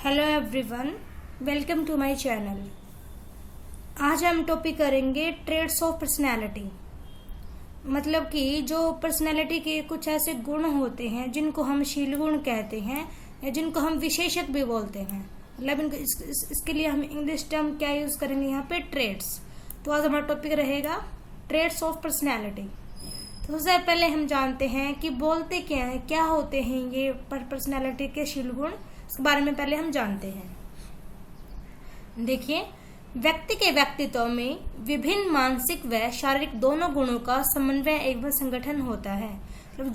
Hello everyone, welcome to my channel. आज हम topic करेंगे ट्रेड्स ऑफ पर्सनैलिटी। मतलब कि जो पर्सनैलिटी के कुछ ऐसे गुण होते हैं जिनको हम शील गुण कहते हैं या जिनको हम विशेषक भी बोलते हैं। मतलब इनको इसके लिए हम इंग्लिश टर्म क्या यूज करेंगे यहाँ पे, ट्रेड्स। तो आज हमारा टॉपिक रहेगा ट्रेड्स ऑफ पर्सनैलिटी। तो सबसे पहले हम जानते हैं कि बोलते क्या है, क्या होते हैं ये पर्सनैलिटी के शील गुण, इसके बारे में पहले हम जानते हैं। देखिए, व्यक्ति के व्यक्तित्व में विभिन्न मानसिक व शारीरिक दोनों गुणों का समन्वय एवं संगठन होता है। मतलब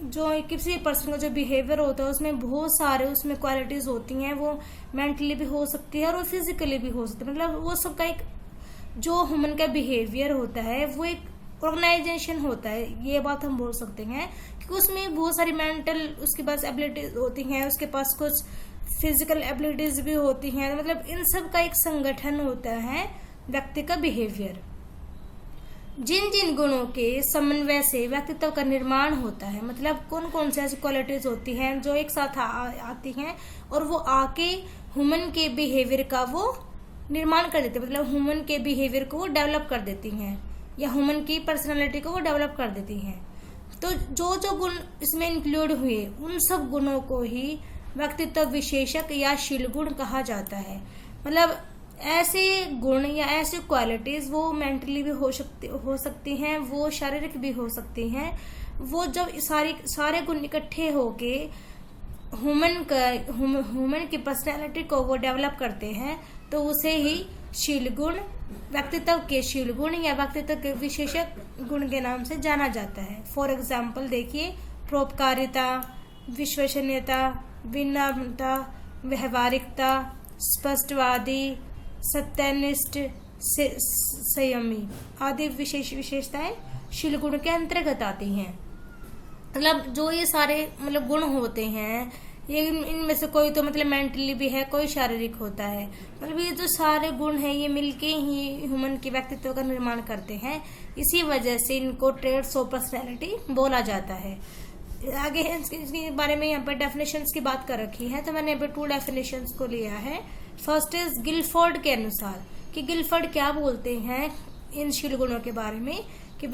जो किसी पर्सन का जो बिहेवियर होता है उसमें बहुत सारे उसमें क्वालिटीज होती हैं। वो मेंटली भी हो सकती है और वो फिजिकली भी हो सकती है। मतलब वो सबका एक जो ह्यूमन का बिहेवियर होता है वो एक ऑर्गेनाइजेशन होता है, ये बात हम बोल सकते हैं। क्योंकि उसमें बहुत सारी मेंटल उसके पास एबिलिटीज होती हैं, उसके पास कुछ फिजिकल एबिलिटीज भी होती हैं। मतलब इन सब का एक संगठन होता है व्यक्ति का बिहेवियर। जिन जिन गुणों के समन्वय से व्यक्तित्व का निर्माण होता है, मतलब कौन कौन से ऐसी क्वालिटीज होती हैं जो एक साथ आती हैं और वो आके ह्यूमन के बिहेवियर का वो निर्माण कर देती है। मतलब ह्यूमन के बिहेवियर को वो डेवलप कर देती हैं या ह्यूमन की पर्सनालिटी को वो डेवलप कर देती हैं। तो जो जो गुण इसमें इंक्लूड हुए उन सब गुणों को ही व्यक्तित्व विशेषक या शील गुण कहा जाता है। मतलब ऐसे गुण या ऐसी क्वालिटीज वो मेंटली भी हो सकती हैं, वो शारीरिक भी हो सकती हैं। वो जब सारे गुण इकट्ठे होके ह्यूमन की पर्सनैलिटी को वो डेवलप करते हैं तो उसे ही शील गुण, व्यक्तित्व के शील गुण या व्यक्तित्व के विशेषक गुण के नाम से जाना जाता है। फॉर एग्जाम्पल देखिए, परोपकारिता, विश्वसनीयता, विनम्रता, व्यवहारिकता, स्पष्टवादी, सत्यनिष्ठ, संयमी आदि विशेषताएं शील गुण के अंतर्गत आती हैं। मतलब जो ये सारे मतलब गुण होते हैं, ये इनमें से कोई तो मतलब मेंटली भी है, कोई शारीरिक होता है। मतलब ये जो सारे गुण हैं ये मिलके ही ह्यूमन के व्यक्तित्व का निर्माण करते हैं। इसी वजह से इनको ट्रेड्स ऑफ पर्सनैलिटी बोला जाता है। आगे इसके बारे में यहाँ पर डेफिनेशंस की बात कर रखी है, तो मैंने यहाँ पर 2 डेफिनेशंस को लिया है। फर्स्ट इज गिलफोर्ड के अनुसार कि गिलफोर्ड क्या बोलते हैं इन शील गुणों के बारे में कि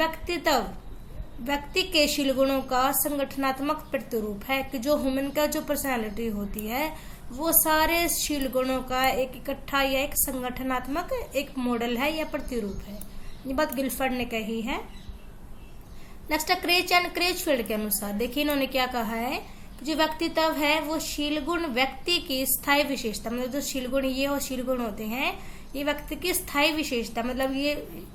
व्यक्ति के शील गुणों का संगठनात्मक प्रतिरूप है। कि जो ह्यूमन का जो पर्सनालिटी होती है वो सारे शील गुणों का एक इकट्ठा या एक संगठनात्मक एक मॉडल है या प्रतिरूप है। ये बात गिलफोर्ड ने कही है। नेक्स्ट क्रेच एंड क्रेचफील्ड के अनुसार देखिए इन्होंने क्या कहा है, जो व्यक्तित्व है वो शील गुण व्यक्ति की स्थायी विशेषता, मतलब जो शील गुण ये और शील गुण होते हैं ये व्यक्ति की स्थायी विशेषता, मतलब ये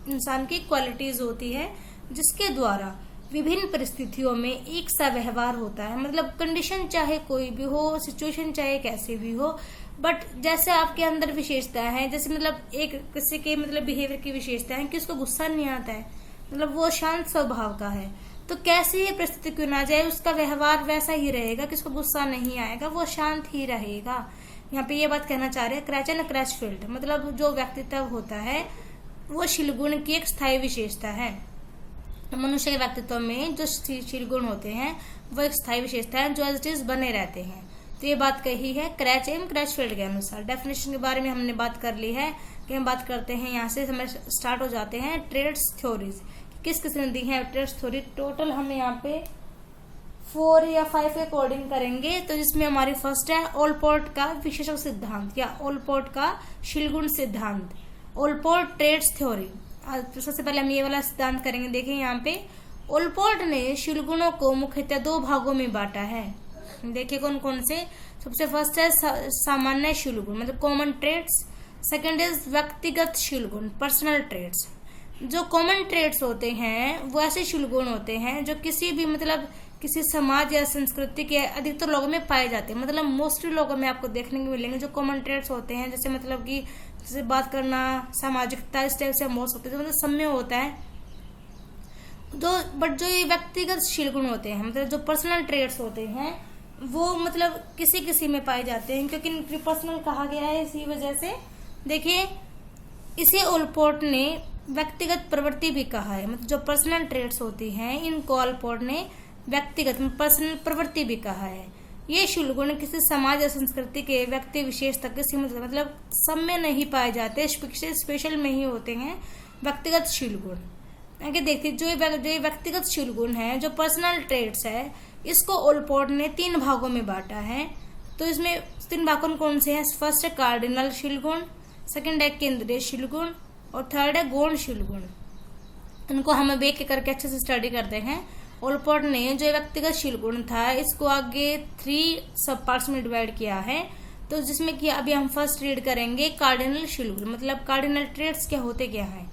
इंसान की क्वालिटीज होती है जिसके द्वारा विभिन्न परिस्थितियों में एक सा व्यवहार होता है। मतलब कंडीशन चाहे कोई भी हो, सिचुएशन चाहे कैसे भी हो, बट जैसे आपके अंदर विशेषता है, जैसे मतलब एक किसी के मतलब बिहेवियर की विशेषता है कि उसको गुस्सा नहीं आता है, मतलब वो शांत स्वभाव का है, तो कैसे ही परिस्थिति क्यों ना जाए उसका व्यवहार वैसा ही रहेगा कि उसको गुस्सा नहीं आएगा, वो शांत ही रहेगा। यहाँ पे ये बात कहना चाह रहे हैं क्रैच एंड क्रैचफील्ड। मतलब जो व्यक्तित्व होता है वो शील गुण की एक स्थायी विशेषता है। मनुष्य के व्यक्तित्व में जो शील गुण होते हैं वो एक स्थायी विशेषता है जो एज इट इज बने रहते हैं। तो ये बात कही है क्रैच एंड क्रैचफील्ड के अनुसार। डेफिनेशन के बारे में हमने बात कर ली है कि हम बात करते हैं, यहाँ से हमें स्टार्ट हो जाते हैं ट्रेड्स थ्योरीज। किस किस ने दी है ट्रेड्स थ्योरी, टोटल हम यहाँ पे 4 या 5 के अकॉर्डिंग करेंगे। तो जिसमें हमारी फर्स्ट है ओलपोर्ट का विशेषक सिद्धांत या ओलपोर्ट का शील गुण सिद्धांत, ओलपोर्ट ट्रेड्स थ्योरी। तो सबसे पहले हम ये वाला सिद्धांत करेंगे। देखिए यहाँ पे ओलपोर्ट ने शील गुणों को मुख्यतः 2 भागों में बांटा है। देखिए कौन कौन से। सबसे फर्स्ट है सामान्य शील गुण, मतलब कॉमन ट्रेड्स। सेकंड इज व्यक्तिगत शील गुण, पर्सनल ट्रेड्स। जो कॉमन ट्रेड्स होते हैं वो ऐसे शील गुण होते हैं जो किसी भी मतलब किसी समाज या संस्कृति के अधिकतर लोगों में पाए जाते हैं। मतलब मोस्टली लोगों में आपको देखने को मिलेंगे जो कॉमन ट्रेड्स होते हैं, जैसे मतलब कि जैसे बात करना, सामाजिकता, इस टाइप से हम बोल सकते हैं, मतलब सब में होता है। बट जो ये व्यक्तिगत शील गुण होते हैं, मतलब जो पर्सनल ट्रेड्स होते हैं वो मतलब किसी किसी में पाए जाते हैं, क्योंकि इनको पर्सनल कहा गया है इसी वजह से। देखिए इसे ओलपोर्ट ने व्यक्तिगत प्रवृत्ति भी कहा है। मतलब जो पर्सनल ट्रेड्स होती हैं इनको ओलपोर्ट ने व्यक्तिगत पर्सनल प्रवृत्ति भी कहा है। ये शील गुण किसी समाज या संस्कृति के व्यक्ति विशेष तक के सीमित, मतलब सब में नहीं पाए जाते, स्पेशल में ही होते हैं व्यक्तिगत शील गुण। आगे देखते जो व्यक्तिगत शील गुण है, जो पर्सनल ट्रेट्स है, इसको ओलपोर्ट ने 3 भागों में बांटा है। तो इसमें 3 भाग कौन से हैं? फर्स्ट है कार्डिनल शील गुण, सेकंड है केंद्रीय शील गुण और थर्ड है गौण शील गुण। इनको हम एक करके अच्छे से स्टडी करते हैं। ओलपोर्ट ने जो व्यक्तिगत शील गुण था इसको आगे 3 सब पार्ट्स में डिवाइड किया है। तो जिसमें कि अभी हम फर्स्ट रीड करेंगे कार्डिनल शील गुण, मतलब कार्डिनल ट्रेट्स क्या होते क्या है।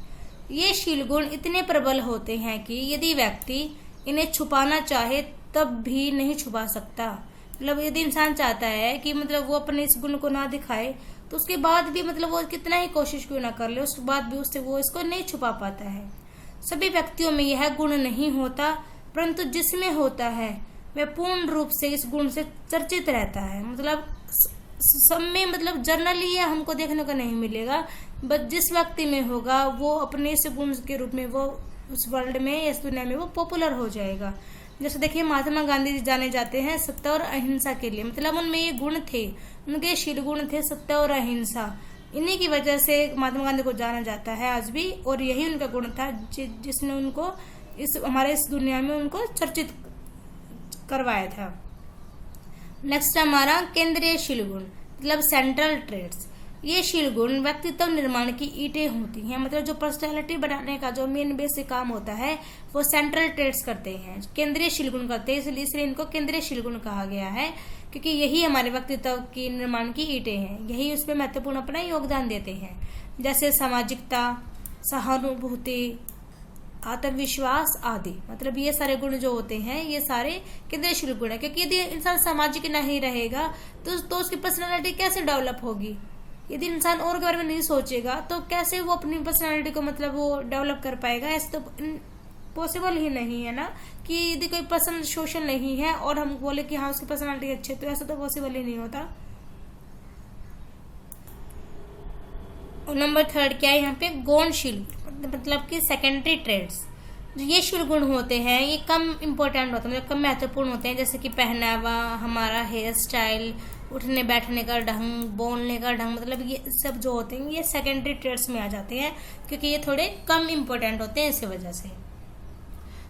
ये शील गुण इतने प्रबल होते हैं कि यदि व्यक्ति इन्हें छुपाना चाहे तब भी नहीं छुपा सकता। मतलब यदि इंसान चाहता है कि मतलब वो अपने इस गुण को ना दिखाए तो उसके बाद भी मतलब वो कितना ही कोशिश क्यों ना कर ले, उसके बाद भी उससे वो इसको नहीं छुपा पाता है। सभी व्यक्तियों में यह गुण नहीं होता, परंतु जिसमें होता है वह पूर्ण रूप से इस गुण से चर्चित रहता है। मतलब सब में मतलब जनरली यह हमको देखने को नहीं मिलेगा, बट जिस व्यक्ति में होगा वो अपने इस गुण के रूप में वो उस वर्ल्ड में, इस दुनिया में वो पॉपुलर हो जाएगा। जैसे देखिए महात्मा गांधी जी जाने जाते हैं सत्य और अहिंसा के लिए, मतलब उनमें ये गुण थे, उनके शील गुण थे सत्य और अहिंसा। इन्हीं की वजह से महात्मा गांधी को जाना जाता है आज भी, और यही उनका गुण था जिसने उनको हमारे इस दुनिया में उनको चर्चित करवाया था। नेक्स्ट हमारा केंद्रीय शील गुण, मतलब सेंट्रल ट्रेट्स। ये शील गुण व्यक्तित्व निर्माण की ईंटें होती हैं, मतलब जो पर्सनैलिटी बनाने का जो मेन बेसिक काम होता है वो सेंट्रल ट्रेट्स करते हैं, केंद्रीय शील गुण करते हैं, इसलिए इनको केंद्रीय शील गुण कहा गया है, क्योंकि यही हमारे व्यक्तित्व की निर्माण की ईंटें हैं, यही उसमें महत्वपूर्ण अपना योगदान देते हैं। जैसे सामाजिकता, सहानुभूति, आत्मविश्वास आदि, मतलब ये सारे गुण जो होते हैं ये सारे केंद्रीय शील गुण है। क्योंकि यदि इंसान सामाजिक नहीं रहेगा तो उसकी पर्सनैलिटी कैसे डेवलप होगी। यदि इंसान और के बारे में नहीं सोचेगा तो कैसे वो अपनी पर्सनैलिटी को मतलब वो डेवलप कर पाएगा। ऐसे तो पॉसिबल ही नहीं है ना, कि यदि कोई पर्सन सोशल नहीं है और हम बोले कि हाँ उसकी पर्सनैलिटी अच्छी है, तो ऐसा तो पॉसिबल ही नहीं होता। और नंबर 3 क्या है यहाँ पे? गौण शील, मतलब कि सेकेंडरी ट्रेड्स। ये शील गुण होते हैं ये कम इम्पोर्टेंट होते हैं, मतलब कम महत्वपूर्ण होते हैं, जैसे कि पहनावा, हमारा हेयर स्टाइल, उठने बैठने का ढंग, बोलने का ढंग, मतलब ये सब जो होते हैं ये सेकेंडरी ट्रेड्स में आ जाते हैं, क्योंकि ये थोड़े कम इम्पोर्टेंट होते हैं इसी वजह से।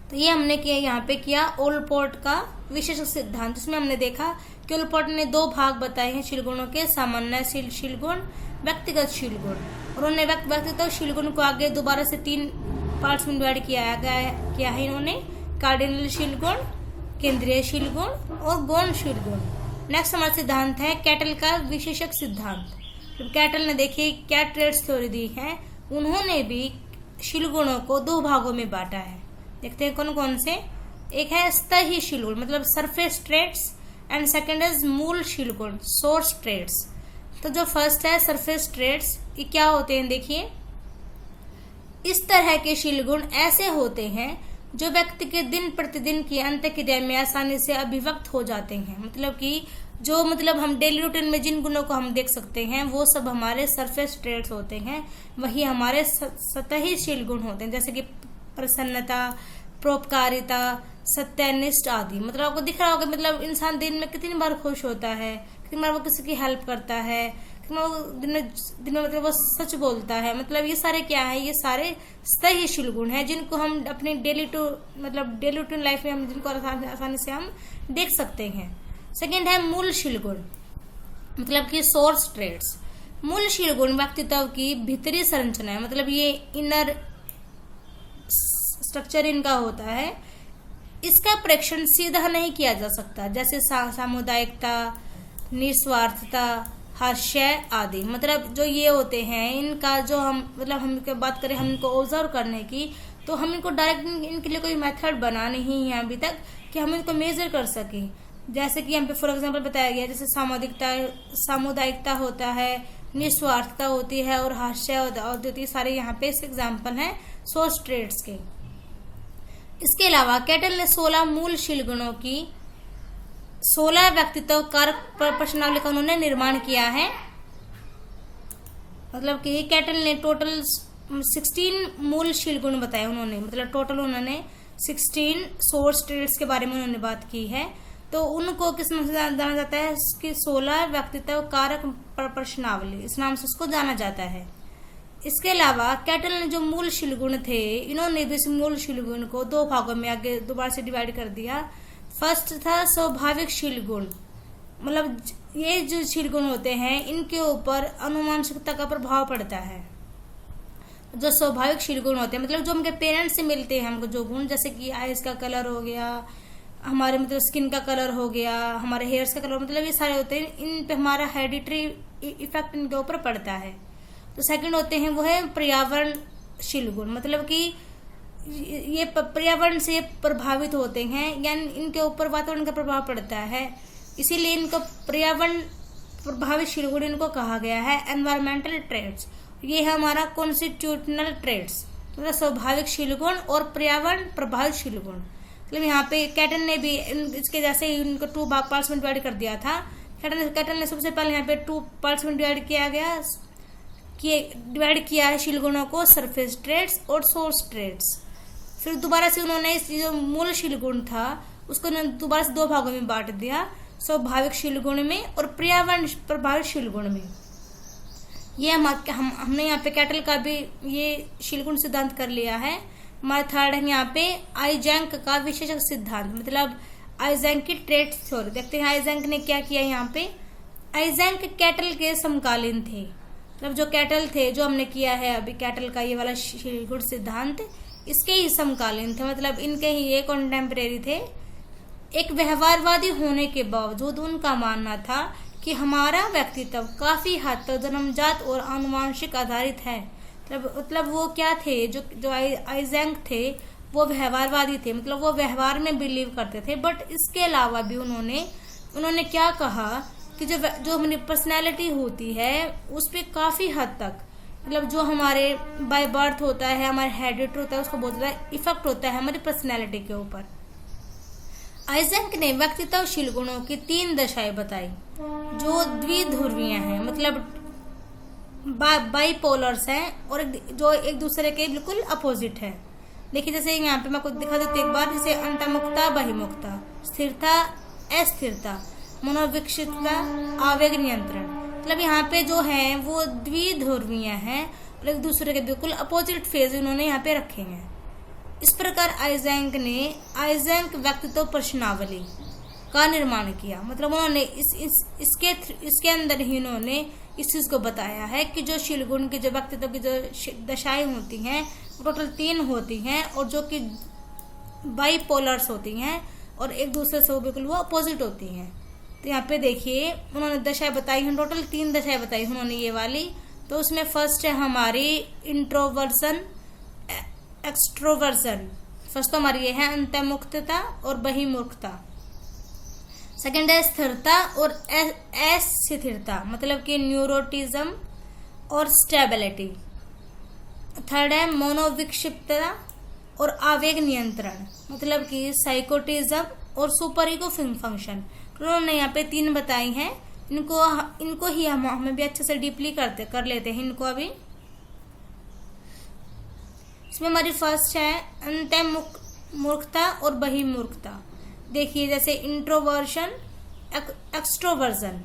तो ये हमने किया यहाँ पे किया ओलपोर्ट का विशेष सिद्धांत, जिसमें हमने देखा कि ओलपोर्ट ने 2 भाग बताए हैं शील गुणों के, सामान्य शील गुण, व्यक्तिगत शील गुण। और उन्होंने व्यक्तिगत शील गुण को आगे दोबारा से 3 पार्ट्स में डिवाइड किया है इन्होंने, कार्डिनल शील गुण, केंद्रीय शील गुण और गौण शील गुण। नेक्स्ट हमारा सिद्धांत है कैटल का विशेषक सिद्धांत। जब कैटल ने देखिए क्या ट्रेड्स थ्योरी दी है, उन्होंने भी शील गुणों को 2 भागों में बांटा है। देखते हैं कौन कौन से। एक है स्तरीय शील गुण, मतलब surface traits, and second is मूल शील गुण, सोर्स ट्रेड्स। तो जो फर्स्ट है सरफेस ट्रेड्स, ये क्या होते हैं देखिए, इस तरह के शील गुण ऐसे होते हैं जो व्यक्ति के दिन प्रतिदिन की अंतःक्रिया में आसानी से अभिव्यक्त हो जाते हैं। मतलब कि जो मतलब हम डेली रूटीन में जिन गुणों को हम देख सकते हैं वो सब हमारे सरफेस ट्रेड्स होते हैं, वही हमारे सतही शील गुण होते हैं, जैसे कि प्रसन्नता, परोपकारिता, सत्यनिष्ठ आदि। मतलब आपको दिख रहा होगा मतलब इंसान दिन में कितनी बार खुश होता है, कितनी बार वो किसी की हेल्प करता है, दिन में मतलब वो सच बोलता है। मतलब ये सारे क्या है, ये सारे स्तरीय शील गुण है जिनको हम अपने डेली रूटीन लाइफ में हम जिनको आसानी से हम देख सकते हैं। सेकंड है मूल शील गुण, मतलब कि सोर्स ट्रेड्स। मूल शील गुण व्यक्तित्व की भीतरी संरचना है, मतलब ये इनर स्ट्रक्चर इनका होता है, इसका परीक्षण सीधा नहीं किया जा सकता, जैसे सामुदायिकता, निस्वार्थता, हास्य आदि। मतलब जो ये होते हैं इनका जो हम मतलब हम बात करें हम इनको ऑब्जर्व करने की, तो हम इनको डायरेक्ट इनके लिए कोई मेथड बना नहीं है अभी तक कि हम इनको मेजर कर सकें। जैसे कि यहाँ पे फॉर एग्जांपल बताया गया, जैसे सामुदायिकता होता है, निस्वार्थता होती है और हास्य और सारे यहाँ पे इस एग्जाम्पल हैं सोर्स ट्रेड्स के। इसके अलावा कैटल ने 16 मूल शील गुणों की 16 व्यक्तित्व कारक प्रश्नावली का उन्होंने निर्माण किया है। मतलब कि कैटल ने टोटल 16 मूल शील गुण बताए उन्होंने, मतलब टोटल उन्होंने 16 सोर्स ट्रेड्स के बारे में उन्होंने बात की है। तो उनको किस नाम से जाना जाता है? इसकी 16 व्यक्तित्व कारक प्रश्नावली, इस नाम से उसको जाना जाता है। इसके अलावा कैटल ने जो मूल शीलगुण थे, इन्होंने भी इस मूल शीलगुण को 2 भागों में आगे दोबारा से डिवाइड कर दिया। फर्स्ट था स्वाभाविक शीलगुण, मतलब ये जो शीलगुण होते हैं इनके ऊपर अनुवांशिकता का प्रभाव पड़ता है। जो स्वाभाविक शीलगुण होते हैं मतलब जो हमके पेरेंट्स से मिलते हैं हमको जो गुण, जैसे कि आइज का कलर हो गया, हमारे मतलब स्किन का कलर हो गया, हमारे हेयर्स का कलर, मतलब ये सारे होते हैं, इन पे हमारा हेरिडिटरी इफेक्ट इनके ऊपर पड़ता है। तो सेकंड होते हैं वो है पर्यावरण शीलगुण, मतलब कि ये पर्यावरण से प्रभावित होते हैं, यानी इनके ऊपर वातावरण का प्रभाव पड़ता है, इसीलिए इनको पर्यावरण प्रभावित शीलगुण इनको कहा गया है। एनवायरमेंटल ट्रेड्स, ये है हमारा कॉन्स्टिट्यूशनल ट्रेड्स, मतलब स्वाभाविक शीलगुण और पर्यावरण प्रभावित शीलगुण। मतलब यहाँ पे कैटन ने भी इसके जैसे ही इनको 2 पार्ट्स में डिवाइड कर दिया था। कैटन ने सबसे पहले यहाँ पे 2 पार्ट्स में डिवाइड किया है शीलगुणों को, सरफेस ट्रेड्स और सोर्स ट्रेड्स। फिर दोबारा से उन्होंने इस जो मूल शीलगुण था उसको दोबारा से 2 भागों में बांट दिया, स्वाभाविक शीलगुण में और पर्यावरण प्रभावित शीलगुण में। ये हमने यहाँ पे कैटल का भी ये शीलगुण सिद्धांत कर लिया है। हमारा थर्ड है यहाँ पे आइजेंक का विशेषक सिद्धांत, मतलब आइजेंक की ट्रेड थ्योरी। देखते हैं आइजेंक ने क्या किया यहाँ पे। आइजेंक कैटल के समकालीन थे, मतलब जो कैटल थे जो हमने किया है अभी कैटल का ये वाला शीलगुण सिद्धांत, इसके ही समकालीन थे, मतलब इनके ही ये कॉन्टेम्परेरी थे। एक व्यवहारवादी होने के बावजूद उनका मानना था कि हमारा व्यक्तित्व काफी हद तक जन्मजात और आनुवांशिक आधारित है। मतलब वो क्या थे, जो आइजेंक थे वो व्यवहारवादी थे, मतलब वो व्यवहार में बिलीव करते थे। बट इसके अलावा भी उन्होंने क्या कहा कि जो हमारी पर्सनैलिटी होती है उस पर काफी हद तक, मतलब जो हमारे बाय बर्थ होता है, हमारे हेरिडिटी होता है, उसका बहुत ज्यादा इफेक्ट होता है हमारी पर्सनैलिटी के ऊपर। आइजेंक ने व्यक्तित्वशील गुणों की 3 दशाएं बताई जो द्विध्रुवीय हैं, मतलब बाइपोलर्स हैं और जो एक दूसरे के बिल्कुल अपोजिट है। देखिए जैसे यहाँ पे मैं आपको दिखा देती हूँ एक बार, जैसे अंतर्मुखता, बहिमुखता, स्थिरता, अस्थिरता, मनोविक्षिप्तता, आवेग नियंत्रण। मतलब यहाँ पे जो है वो द्विध्रुवीय हैं और एक दूसरे के बिल्कुल अपोजिट फेज इन्होंने यहाँ पे रखे हैं। इस प्रकार आइजेंक ने आइजेंक व्यक्तित्व प्रश्नावली का निर्माण किया, मतलब उन्होंने इसके अंदर ही उन्होंने इस चीज को बताया है कि जो शीलगुण की जो व्यक्तित्व की जो दशाएं होती हैं टोटल 3 होती हैं और जो कि बाइपोलर्स होती हैं और एक दूसरे से बिल्कुल वो अपोजिट होती हैं। तो यहाँ पे देखिए उन्होंने दशाएं बताई हैं, टोटल 3 दशाएं बताई उन्होंने ये वाली। तो उसमें फर्स्ट है हमारी इंट्रोवर्जन, एक्सट्रोवर्जन। फर्स्ट तो हमारी ये है अंतर्मुखता और बहिमुखता। सेकेंड है स्थिरता और अस्थिरता, मतलब कि न्यूरोटिज्म और स्टेबिलिटी। थर्ड है मोनोविक्षिप्तता और आवेग नियंत्रण, मतलब कि साइकोटिज्म और सुपर ईगो फंक्शन। उन्होंने यहाँ पे 3 बताई हैं, इनको ही हमें भी अच्छे से डीपली कर लेते हैं इनको अभी। इसमें हमारी फर्स्ट है अंतर्मुखता और बहिमुखता। देखिए जैसे इंट्रोवर्जन, एक्सट्रोवर्जन।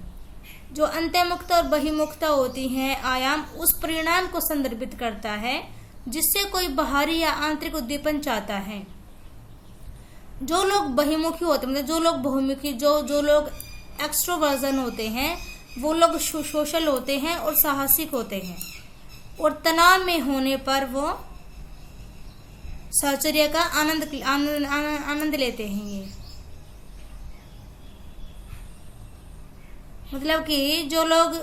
जो अंतर्मुखता और बहिमुखता होती हैं आयाम उस परिणाम को संदर्भित करता है जिससे कोई बाहरी या आंतरिक उद्दीपन चाहता है। जो लोग बहिमुखी होते हैं, मतलब जो लोग बहुमुखी, जो लोग एक्सट्रोवर्जन होते हैं वो लोग सोशल होते हैं और साहसिक होते हैं और तनाव में होने पर वो साहचर्य का आनंद लेते हैं। ये मतलब कि जो लोग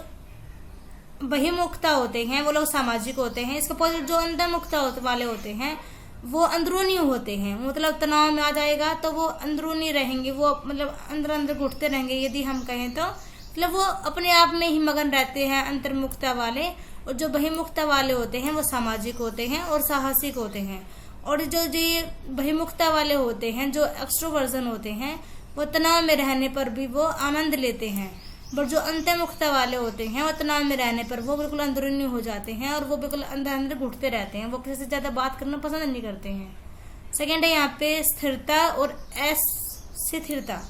बहिमुखता होते हैं वो लोग सामाजिक होते हैं, इसके अपोजिट जो अंतर्मुखता वाले होते हैं वो अंदरूनी होते हैं। मतलब तनाव में आ जाएगा तो वो अंदरूनी रहेंगे, वो मतलब अंदर घुटते रहेंगे यदि हम कहें तो, मतलब वो अपने आप में ही मगन रहते हैं अंतर्मुखता वाले। और जो बहिमुखता वाले होते हैं वो सामाजिक होते हैं और साहसिक होते हैं। और जो ये बहिमुखता वाले होते हैं, जो एक्सट्रोवर्जन होते हैं, वो तनाव में रहने पर भी वो आनंद लेते हैं। बट जो अंतर्मुखता वाले होते हैं वो तनाव में रहने पर वो बिल्कुल अंदरूनी हो जाते हैं और वो बिल्कुल अंदर घुटते रहते हैं, वो किसी से ज्यादा बात करना पसंद नहीं करते हैं। सेकेंड है यहाँ पे स्थिरता और अस्थिरता।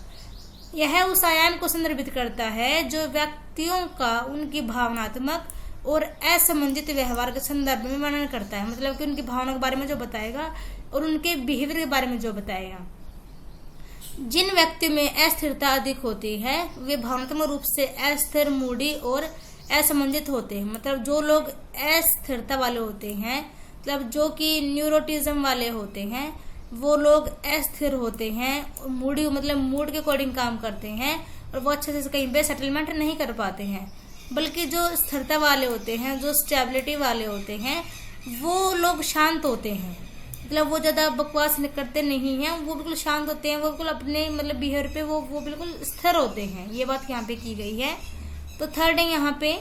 यह उस आयाम को संदर्भित करता है जो व्यक्तियों का उनकी भावनात्मक और असमंजित व्यवहार के संदर्भ में वर्णन करता है। मतलब कि उनकी भावना के बारे में जो बताएगा और उनके बिहेवियर के बारे में जो बताएगा। जिन व्यक्तियों में अस्थिरता अधिक होती है वे भावनात्मक रूप से अस्थिर, मूडी और असमंजित होते हैं। मतलब जो लोग अस्थिरता वाले होते हैं, मतलब जो कि न्यूरोटिज्म वाले होते हैं, वो लोग अस्थिर होते हैं, मूडी मतलब मूड के अकॉर्डिंग काम करते हैं और वो अच्छे से कहीं पे सेटलमेंट नहीं कर पाते हैं। बल्कि जो स्थिरता वाले होते हैं, जो स्टेबिलिटी वाले होते हैं, वो लोग शांत होते हैं। मतलब वो ज़्यादा बकवास करते नहीं हैं, वो बिल्कुल शांत होते हैं, वो बिल्कुल अपने मतलब बिहेवियर पे वो बिल्कुल स्थिर होते हैं। ये बात यहाँ पे की गई है। तो थर्ड है यहाँ पे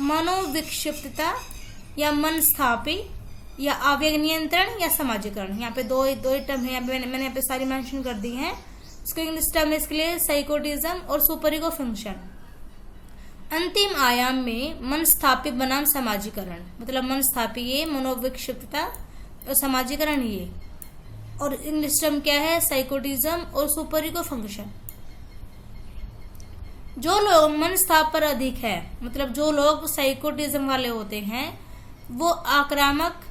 मनोविक्षिप्तता या मन स्थापी या आवेग नियंत्रण या समाजीकरण। यहाँ पे दो टर्म है, यहाँ पे मैंने यहाँ पे सारी मेंशन कर दी हैं। इसको इंग्लिश टर्म है इसके लिए साइकोटिज्म और सुपर ईगो फंक्शन। अंतिम आयाम में मन स्थापित बनाम समाजीकरण। मतलब मन स्थापी ये, मनोविक्षिप्तता और समाजीकरण ये, और इंग्लिश टर्म क्या है, साइकोटिज्म और सुपर ईगो फंक्शन। जो लोग मन स्थाप पर अधिक है, मतलब जो लोग साइकोटिज्म वाले होते हैं, वो आक्रामक,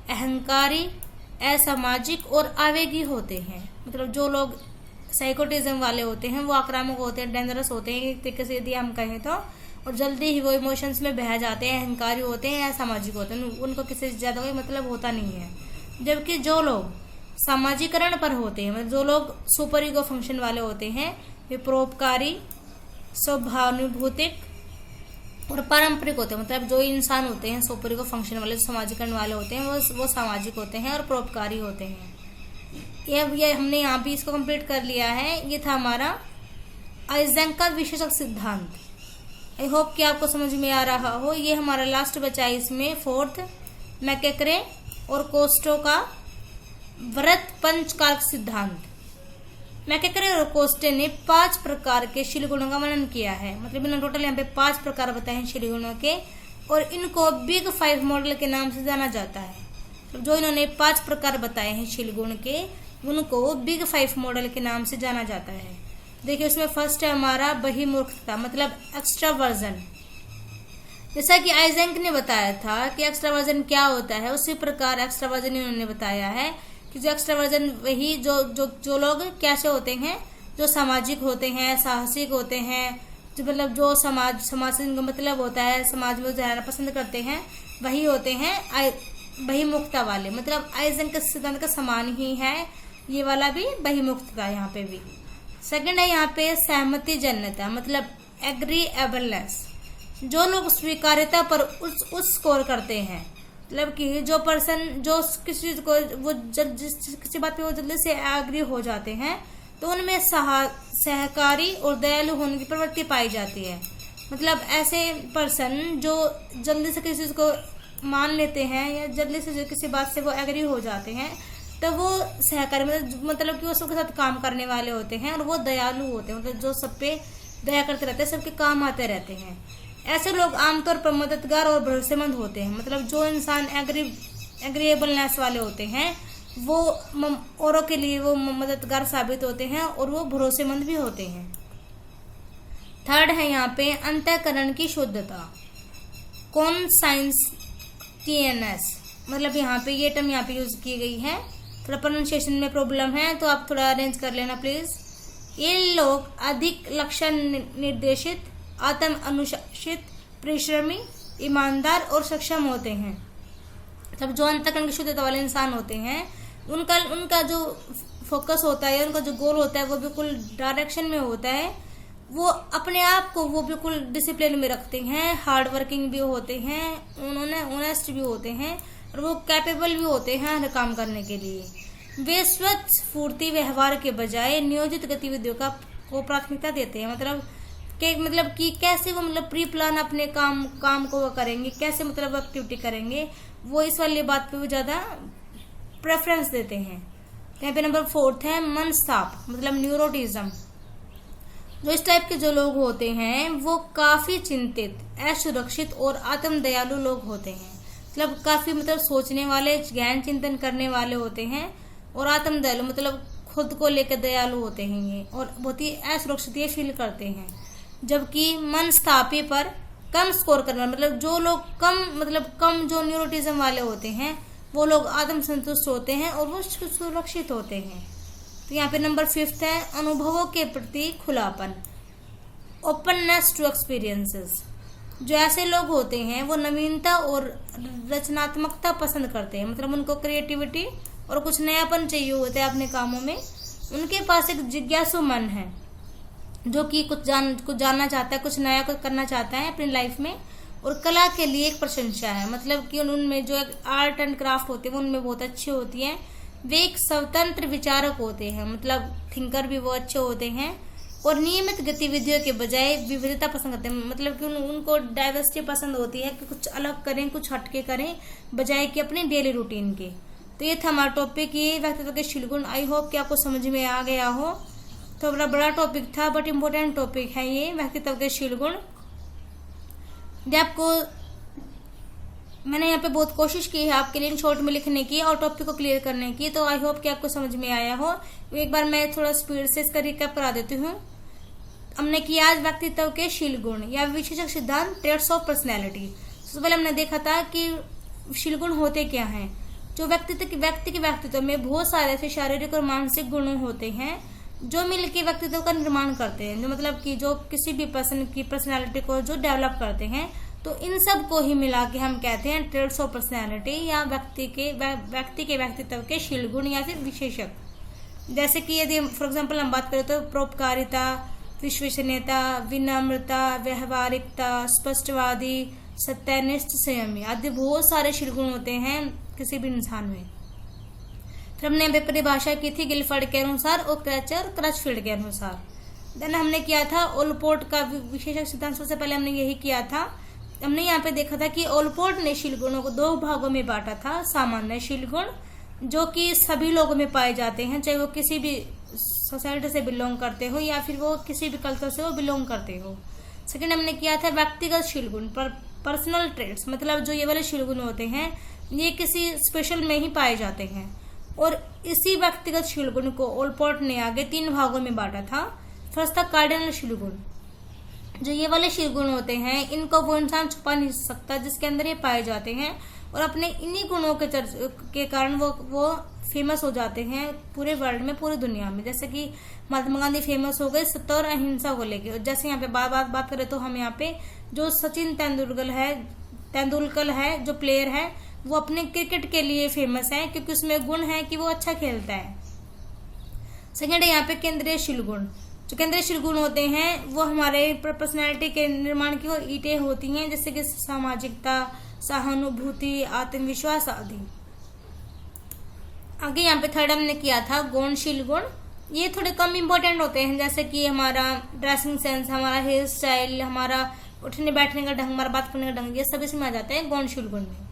अहंकारी, असामाजिक और आवेगी होते हैं। मतलब जो लोग साइकोटिज्म वाले होते हैं वो आक्रामक होते हैं, डेंजरस होते हैं एक तरीके से यदि हम कहें तो, और जल्दी ही वो इमोशंस में बह जाते हैं, अहंकारी होते हैं, असामाजिक होते हैं, उनको किसी से ज्यादा कोई मतलब होता नहीं है। जबकि जो लोग सामाजिकरण पर होते हैं, मतलब जो लोग सुपर ईगो फंक्शन वाले होते हैं, वे परोपकारी, स्वानुभूतिक और पारंपरिक होते हैं। मतलब जो इंसान होते हैं सुपर ईगो फंक्शन वाले, सामाजिकरण वाले होते हैं, वो सामाजिक होते हैं और परोपकारी होते हैं। ये हमने यहाँ भी इसको कंप्लीट कर लिया है। ये था हमारा आइजेंक का विशेषक सिद्धांत। आई होप कि आपको समझ में आ रहा हो। ये हमारा लास्ट बचा है इसमें, फोर्थ, मैकेक्रे और कोस्टो का व्रत पंचकारक सिद्धांत। मैकेक्रे और कोस्टे ने 5 प्रकार के शील गुणों का वर्णन किया है। मतलब इन्होंने टोटल यहाँ पे 5 प्रकार बताए हैं शील गुणों के, और इनको बिग 5 मॉडल के नाम से जाना जाता है। तो जो इन्होंने 5 प्रकार बताए हैं शील गुण के, उनको बिग 5 मॉडल के नाम से जाना जाता है। देखिए उसमें फर्स्ट है हमारा बहिर्मुखता, मतलब एक्स्ट्रावर्जन। जैसा कि आइजेंक ने बताया था कि एक्स्ट्रावर्जन क्या होता है, उसी प्रकार एक्स्ट्रावर्जन इन्होंने बताया है कि जो एक्स्ट्रावर्जन वही जो लोग कैसे होते हैं, जो सामाजिक होते हैं, साहसिक होते हैं, जो मतलब जो समाज से मतलब होता है, समाज में रहना पसंद करते हैं, वही होते हैं बहिर्मुखता वाले। मतलब आइजेंक के सिद्धांत का समान ही है ये वाला भी, बहिर्मुखता यहाँ पे भी। सेकंड है यहाँ पे सहमति जन्यता, मतलब एग्रीएबलनेस। जो लोग स्वीकार्यता पर उस स्कोर करते हैं, मतलब कि जो पर्सन जो किसी चीज को वो किसी बात पे वो जल्दी से एग्री हो जाते हैं, तो उनमें सहकारी और दयालु होने की प्रवृत्ति पाई जाती है। मतलब ऐसे पर्सन जो जल्दी से किसी चीज को मान लेते हैं या जल्दी से जो किसी बात से वो एग्री हो जाते हैं, तो वो सहकारी मतलब कि वो सबके साथ काम करने वाले होते हैं, और वो दयालु होते हैं, मतलब जो सब पे दया करते रहते हैं, सबके काम आते रहते हैं। ऐसे लोग आमतौर पर मददगार और भरोसेमंद होते हैं। मतलब जो इंसान एग्रीएबलनेस वाले होते हैं वो औरों के लिए वो मददगार साबित होते हैं और वो भरोसेमंद भी होते हैं। थर्ड है यहाँ पे अंतःकरण की शुद्धता, कॉन्साइंटियसनेस। मतलब यहाँ पे ये टर्म यहाँ पे यूज की गई है। थोड़ा प्रोनाउंसिएशन में प्रॉब्लम है तो आप थोड़ा अरेंज कर लेना प्लीज। ये लोग अधिक लक्ष्य निर्देशित, आत्म अनुशासित, परिश्रमी, ईमानदार और सक्षम होते हैं। मतलब जो अंतःकरण की शुद्धता वाले इंसान होते हैं, उनका जो फोकस होता है, उनका जो गोल होता है वो बिल्कुल डायरेक्शन में होता है। वो अपने आप को वो बिल्कुल डिसिप्लिन में रखते हैं, हार्ड वर्किंग भी होते हैं, उन्होंने ऑनेस्ट भी होते हैं, और वो कैपेबल भी होते हैं हर काम करने के लिए। वे स्वच्छ स्फूर्ति व्यवहार के बजाय नियोजित गतिविधियों को प्राथमिकता देते हैं। मतलब कि कैसे वो मतलब प्री प्लान अपने काम को वो करेंगे, कैसे मतलब एक्टिविटी करेंगे, वो इस वाली बात पे वो ज्यादा प्रेफरेंस देते हैं। यहाँ पे नंबर 4 है मन स्थाप, मतलब न्यूरोटिज्म। जो इस टाइप के जो लोग होते हैं वो काफी चिंतित, असुरक्षित और आत्म दयालु लोग होते हैं। मतलब काफी मतलब सोचने वाले, ज्ञान चिंतन करने वाले होते हैं, और आत्म दयालु मतलब खुद को लेकर दयालु होते हैं ये, और बहुत ही असुरक्षित ये फील करते हैं। जबकि मनस्तापी पर कम स्कोर करना, मतलब जो लोग कम जो न्यूरोटिज्म वाले होते हैं वो लोग आत्मसंतुष्ट होते हैं और वो सुरक्षित होते हैं। तो यहाँ पे नंबर 5 है अनुभवों के प्रति खुलापन, ओपननेस टू एक्सपीरियंसेस। जो ऐसे लोग होते हैं वो नवीनता और रचनात्मकता पसंद करते हैं, मतलब उनको क्रिएटिविटी और कुछ नयापन चाहिए होता है अपने कामों में। उनके पास एक जिज्ञासु मन है जो कि कुछ जानना चाहता है, कुछ नया कुछ करना चाहता है अपनी लाइफ में, और कला के लिए एक प्रशंसा है, मतलब कि उनमें जो आर्ट एंड क्राफ्ट होते हैं वो उनमें बहुत अच्छी होती है। वे एक स्वतंत्र विचारक होते हैं, मतलब थिंकर भी वो अच्छे होते हैं, और नियमित गतिविधियों के बजाय विविधता पसंद करते हैं, मतलब कि उनको डाइवर्सिटी पसंद होती है कि कुछ अलग करें, कुछ हटके करें बजाय कि अपने डेली रूटीन के। तो ये था हमारा टॉपिक, ये व्यक्तित्व के शील गुण। आई होप कि आपको समझ में आ गया हो। तो बड़ा टॉपिक था बट इम्पोर्टेंट टॉपिक है ये व्यक्तित्व के शील गुण। आपको मैंने यहाँ पे बहुत कोशिश की है आपके लिए इन शॉर्ट में लिखने की और टॉपिक को क्लियर करने की, तो आई होप कि आपको समझ में आया हो। एक बार मैं थोड़ा स्पीड से इसका रिकैप करा देती हूँ। हमने किया आज व्यक्तित्व के शील गुण या विशेषक सिद्धांत, ट्रेट्स ऑफ पर्सनैलिटी। सबसे पहले हमने देखा था कि शील गुण होते क्या हैं। जो व्यक्ति के व्यक्तित्व में बहुत सारे ऐसे शारीरिक और मानसिक गुण होते हैं जो मिलकर व्यक्तित्व का निर्माण करते हैं, जो मतलब कि जो किसी भी पर्सन की पर्सनैलिटी को जो डेवलप करते हैं। तो इन सब को ही मिला के हम कहते हैं ट्रेट्स ऑफ पर्सनैलिटी या व्यक्ति के व्यक्तित्व के शील गुण या फिर विशेषक। जैसे कि यदि फॉर एग्जाम्पल हम बात करें तो परोपकारिता, विश्वसनीयता, विनम्रता, व्यवहारिकता, स्पष्टवादी, सत्यनिष्ठ, संयमी आदि बहुत सारे शील गुण होते हैं किसी भी इंसान में। फिर हमने यहाँ पे परिभाषा की थी गिलफर्ड के अनुसार और क्रचफील्ड के अनुसार। देन हमने किया था ओलपोर्ट का विशेषक सिद्धांत। सबसे पहले हमने यही किया था। हमने यहाँ पे देखा था कि ओलपोर्ट ने शील गुणों को 2 भागों में बांटा था। सामान्य शील गुण जो कि सभी लोगों में पाए जाते हैं, चाहे वो किसी भी सोसाइटी से बिलोंग करते हो या फिर वो किसी भी कल्चर से वो बिलोंग करते हो। सेकंड हमने किया था व्यक्तिगत शील गुण, पर्सनल ट्रेट्स, मतलब जो ये वाले शील गुण होते हैं ये किसी स्पेशल में ही पाए जाते हैं। और इसी व्यक्तिगत शील गुण को ओलपोर्ट ने आगे 3 भागों में बांटा था। फर्स्ट था कार्डिनल शील गुण। जो ये वाले शील गुण होते हैं इनको वो इंसान छुपा नहीं सकता जिसके अंदर ये पाए जाते हैं, और अपने इन्हीं गुणों के कारण वो फेमस हो जाते हैं पूरे वर्ल्ड में, पूरी दुनिया में। जैसे कि महात्मा गांधी फेमस हो गए सत्य और अहिंसा को लेके। जैसे यहाँ पे बात करें तो हम यहाँ पे जो सचिन तेंदुलकर है जो प्लेयर है वो अपने क्रिकेट के लिए फेमस है क्योंकि उसमें गुण है कि वो अच्छा खेलता है। सेकेंड है यहाँ पे केंद्रीय शील गुण। जो केंद्रीय शील गुण होते हैं वो हमारे पर्सनैलिटी के निर्माण की और ईंटें होती हैं, जैसे कि सामाजिकता, सहानुभूति, आत्मविश्वास आदि। आगे यहाँ पे थर्ड हमने किया था गौणशील गुण। ये थोड़े कम इम्पोर्टेंट होते हैं, जैसे कि हमारा ड्रेसिंग सेंस, हमारा हेयर स्टाइल, हमारा उठने बैठने का ढंग, हमारा बात करने का ढंग, ये सब इसमें आ जाते हैं गौणशील गुण में।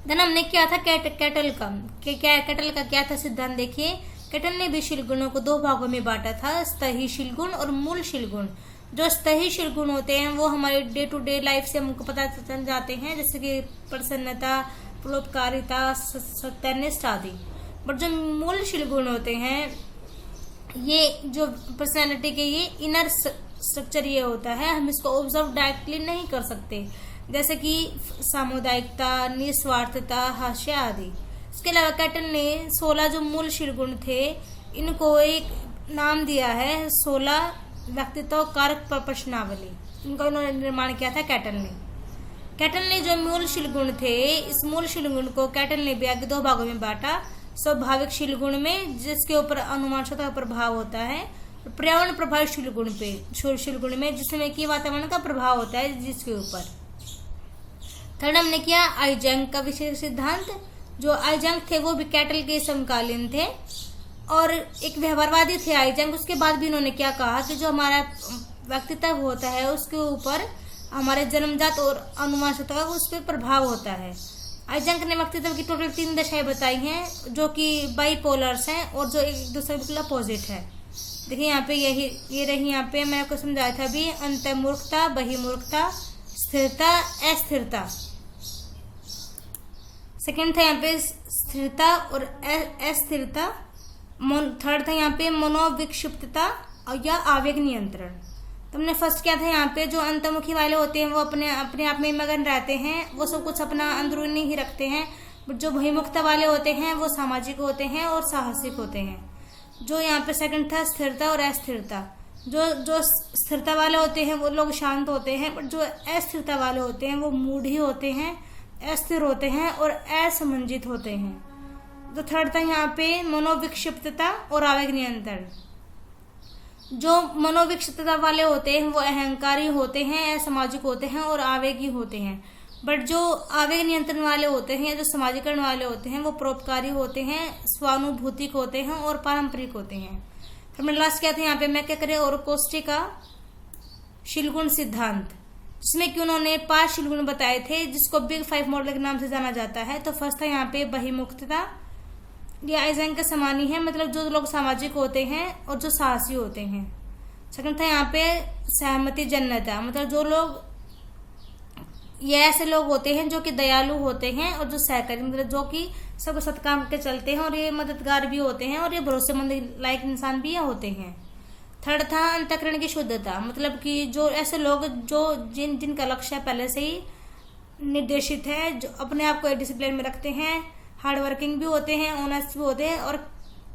देन हमने किया था कैटल का क्या था सिद्धांत। देखिए कैटल ने भी शील गुणों को 2 भागों में बांटा था, स्थायी शील गुण और मूल शील गुण। जो स्थायी शील गुण होते हैं वो हमारे डे टू डे लाइफ से हमको पता चल जाते हैं, जैसे कि प्रसन्नता, परोपकारिता, सत्यनिष्ठ आदि। बट जो मूल शील गुण होते हैं ये जो पर्सनैलिटी के ये इनर स्ट्रक्चर ये होता है, हम इसको ऑब्जर्व डायरेक्टली नहीं कर सकते, जैसे कि सामुदायिकता, निस्वार्थता, हास्य आदि। इसके अलावा कैटल ने 16 जो मूल शील गुण थे इनको एक नाम दिया है 16 व्यक्तित्व कारक प्रश्नावली। इनका उन्होंने निर्माण किया था कैटल ने जो मूल शील गुण थे, इस मूल शील गुण को कैटल ने भी आगे 2 भागों में बांटा। स्वाभाविक शील गुण में जिसके ऊपर अनुवांशिकता का प्रभाव होता है, पर्यावरण प्रभावित शील गुण में जिसमें कि वातावरण का प्रभाव होता है जिसके ऊपर। थर्ड हमने किया आइजैंक का विशेष सिद्धांत। जो आइजैंक थे वो भी कैटल के समकालीन थे और एक व्यवहारवादी थे आइजैंक। उसके बाद भी इन्होंने क्या कहा कि जो हमारा व्यक्तित्व होता है उसके ऊपर हमारे जन्मजात और अनुवांशिकता का उस पर प्रभाव होता है। आइजैंक ने व्यक्तित्व की टोटल 3 दशाएं बताई हैं जो कि बाइपोलर्स हैं और जो एक दूसरे बिल्कुल अपोजिट है। देखिए यहाँ पे ये रही, यहाँ पे मैंने आपको समझाया था अभी, अंतर्मूर्खता, बहिर्मूर्खता, स्थिरता, अस्थिरता। सेकेंड था यहाँ पे स्थिरता और अस्थिरता। थर्ड था यहाँ पे मनोविक्षिप्तता या आवेग नियंत्रण। तो हमने फर्स्ट क्या था यहाँ पे, जो अंतर्मुखी वाले होते हैं वो अपने आप में मगन रहते हैं, वो सब कुछ अपना अंदरूनी ही रखते हैं। बट जो बहिर्मुखता वाले होते हैं वो सामाजिक होते हैं और साहसिक होते हैं। जो यहाँ पे सेकंड था स्थिरता और अस्थिरता। जो स्थिरता वाले होते हैं वो लोग शांत होते हैं, बट जो अस्थिरता वाले होते हैं वो मूढ़ी होते हैं, अस्थिर होते हैं और असमंजित होते हैं। तो थर्ड था यहाँ पे मनोविक्षिप्तता और आवेग नियंत्रण। जो मनोविक्षिप्तता वाले होते हैं वो अहंकारी होते हैं, असामाजिक होते हैं और आवेगी होते हैं। बट जो आवेग नियंत्रण वाले होते हैं, जो समाजीकरण वाले होते हैं, वो परोपकारी होते हैं, स्वानुभूतिक होते हैं और पारंपरिक होते हैं। फिर मैंने लास्ट क्या था यहाँ पे, मैं क्या करें ओरकोस्टे का शीलगुण सिद्धांत, जिसमें कि उन्होंने 5 शीलगुण बताए थे, जिसको बिग 5 मॉडल के नाम से जाना जाता है। तो फर्स्ट था यहाँ पे बहिर्मुखता, ये आइजन के समान ही है, मतलब जो लोग सामाजिक होते हैं और जो साहसी होते हैं। सेकंड था यहाँ पे सहमति जन्नता, मतलब जो लोग, ये ऐसे लोग होते हैं जो कि दयालु होते हैं और जो सहकारी, मतलब जो कि सबको साथ काम करके चलते हैं और ये मददगार भी होते हैं और ये भरोसेमंद लायक इंसान भी होते हैं। थर्ड था अंतःकरण की शुद्धता, मतलब कि जो ऐसे लोग जो जिनका लक्ष्य पहले से ही निर्देशित है, जो अपने आप को डिसिप्लिन में रखते हैं, हार्ड वर्किंग भी होते हैं, ऑनेस्ट भी होते हैं और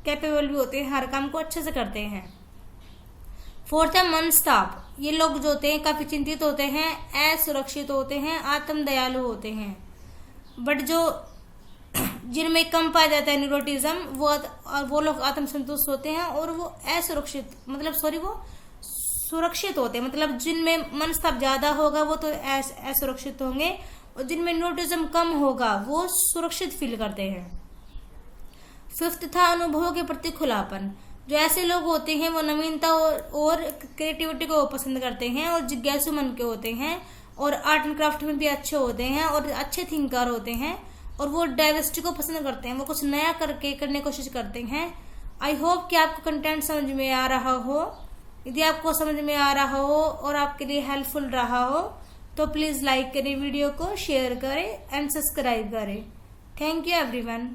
कैपेबल भी होते हैं, हर काम को अच्छे से करते हैं। फोर्थ है मनस्ताप, ये लोग जो होते हैं काफी चिंतित होते हैं, असुरक्षित होते हैं, आत्म दयालु होते हैं। बट जो जिनमें कम पाया जाता है न्यूरोटिज्म, वो लोग आत्मसंतुष्ट होते हैं और वो असुरक्षित, मतलब वो सुरक्षित होते हैं। मतलब जिनमें मनस्ताप ज्यादा होगा वो तो असुरक्षित होंगे, और जिनमें न्यूरोटिज्म कम होगा वो सुरक्षित फील करते हैं। फिफ्थ था अनुभवों के प्रति खुलापन, जो ऐसे लोग होते हैं वो नवीनता और क्रिएटिविटी को पसंद करते हैं और जिज्ञासु मन के होते हैं और आर्ट एंड क्राफ्ट में भी अच्छे होते हैं और अच्छे थिंकर होते हैं और वो डाइवर्सिटी को पसंद करते हैं, वो कुछ नया करने की कोशिश करते हैं। आई होप कि आपको कंटेंट समझ में आ रहा हो। यदि आपको समझ में आ रहा हो और आपके लिए हेल्पफुल रहा हो तो प्लीज लाइक करें वीडियो को, शेयर करें एंड सब्सक्राइब करें। Thank you everyone.